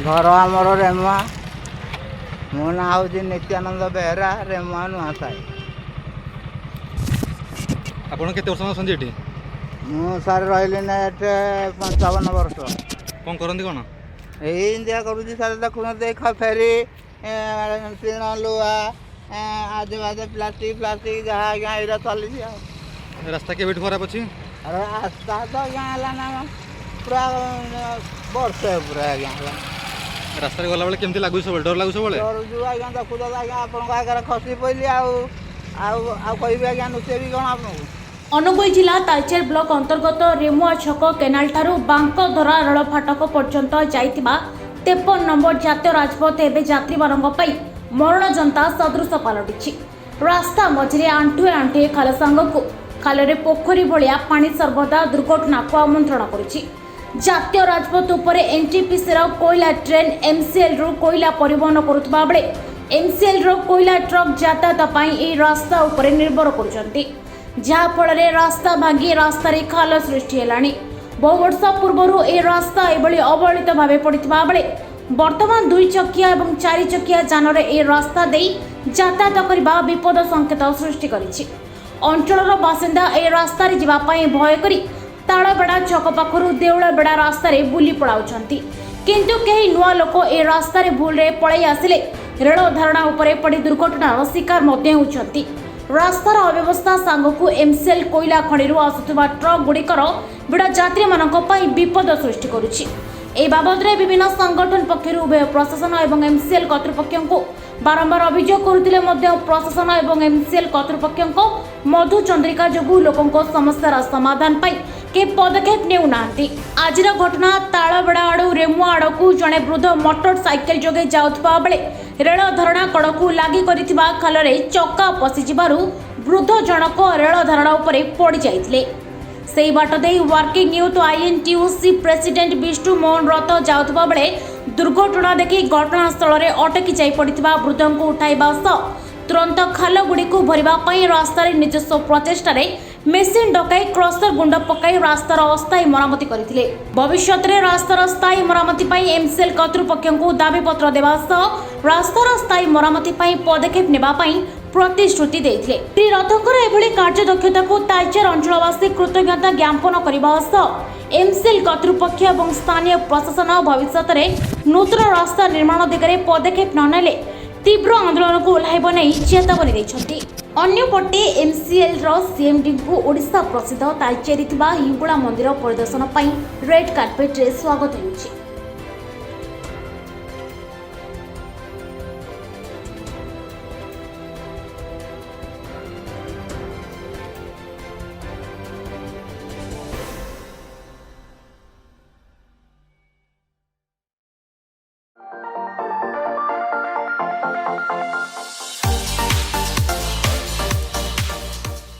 घर आमर रेमुआ मो ना हूँ नित्यानंद बेहरा रेमुआ नुआ साई। आपण केते वर्ष अछंती एठी? मु सार रही ना 55 वर्ष। कौन करंती कोन? इंडिया करुँच सार देखुन देख फेरी टीण लुहा आजे बाजे प्लास्टिक प्लास्टिक जहाँ आज्ञा ये चली। रास्ता के खराब अच्छी? रास्ता तो आज्ञा ना पूरा वर्ष पूरा आज्ञा रास्ता गला बेले केमती लागु सब डर लागु सब बेले? डर जो आज्ञा देखु आज्ञा आपन आगे खसी पइली आ कहबे आज्ञा नुचेबी कोन आपन। अनुगुल जिला तालचेर ब्लॉक अंतर्गत रेमुआ छक केनाल ठारू बांकधरा रेल फाटक पर्यंत जाइतिबा 53 नंबर जातीय राजपथ एवं यात्री मरण जनता सदृश पलटि। रास्ता मझे आंठुए आंठुए खाल सांगक खाल पोखरी भाया पानी सर्वदा दुर्घटना को आमंत्रण करुछि। जातीय राजपथ उपरे एनटीपीसी कोयला ट्रेन एमसीएल रु कोयला परिवहन करुवा बेले एमसीएल रो कोयला ट्रक यातायात रास्ता उपरे निर्भर करुछन्ति, जहा फल रास्ता भांगी रास्ता खाल सृष्टि हेलानी। बहु वर्ष पूर्व ए रास्ता एभली अवहेलित भाव पड़ता बेले वर्तमान 2 चकिया और 4 चकिया जानरे ए रास्ता दे यातायात करने विपद संकेत सृष्टि करिछि। अंचलर बासिंदा ए रास्ता जावाई भय करी तालबेड़ा छक पाखु देउलबेड़ा रास्ता बुली पड़ाउछन्ति, किंतु कई नुआ लोक ए रास्ता भूल पड़े आसिले रेल धारणा उपरे पड़ी दुर्घटनार शिकार मध्य होउछन्ति। रास्तार अव्यवस्था सांगकु एमसीएल कोयला खणिरु आसुथुबा ट्रक गुड़िकर विड़ा यात्री मानक पई विपद सृष्टि करुछि। ए बाबद विभिन्न संगठन पक्षर उभय प्रशासन और एमसीएल कर्तृपक्ष को बारंबार अभियोग करुतिले मध्य प्रशासन और एमसीएल कर्तृपक्ष मधु चंद्रिका जोगु लोकों समस्यार समाधान पाई के पदक्षेप नेउनांती। आजिर घटना तालबेड़ा आड़ू रेमुआ आड़कू जड़े वृद्ध मोटरसाइकेल जोगे जाउथबा बेले रेल धारणा कड़कू लागि करिथिबा खालरे चक्का पशिजिबारु वृद्ध जनक रेल धारणा उपरे पड़ी जाइथिले। सेही बाट दे working youth INTUC president Vishnu Mohan Rath जाउथबा बेले दुर्घटना देखि घटनास्थल में अटकी जाई पड़िथिबा वृद्ध को उठाइबा सह तुरंत खाल गुड़ी को भरिबा पई रास्तार निजस्व प्रचेष्टार मेसीन डकाई क्रसर गुंड पकाई रास्तार अस्थायी मरामती करथिले। भविष्यत में रास्तार स्थायी मरामती पई एमसीएल कर्तृपक्ष को दाबीपत्र देवा सह रास्तार स्थायी मरामती पई पदक्षेप नेबा पई प्रतिश्रुति देथिले। श्री रथकर एभली कार्यदक्षता को तालचेर अंचलवासी कृतज्ञता ज्ञापन करबा सह एमसीएल कर्तृपक्ष और स्थानीय प्रशासन भविष्य में नूतन रास्ता निर्माण दिगरे पदक्षेप न नेले तीव्र आंदोलन को ओह्लाइब नहीं चेतावनी दैछन्ति। अन्यपटे एमसीएल सीएमडी को ओडिशा प्रसिद्ध तालचेरी हिंगुला मंदिर परिदर्शन पर रेड कार्पेट रे स्वागत होउछि।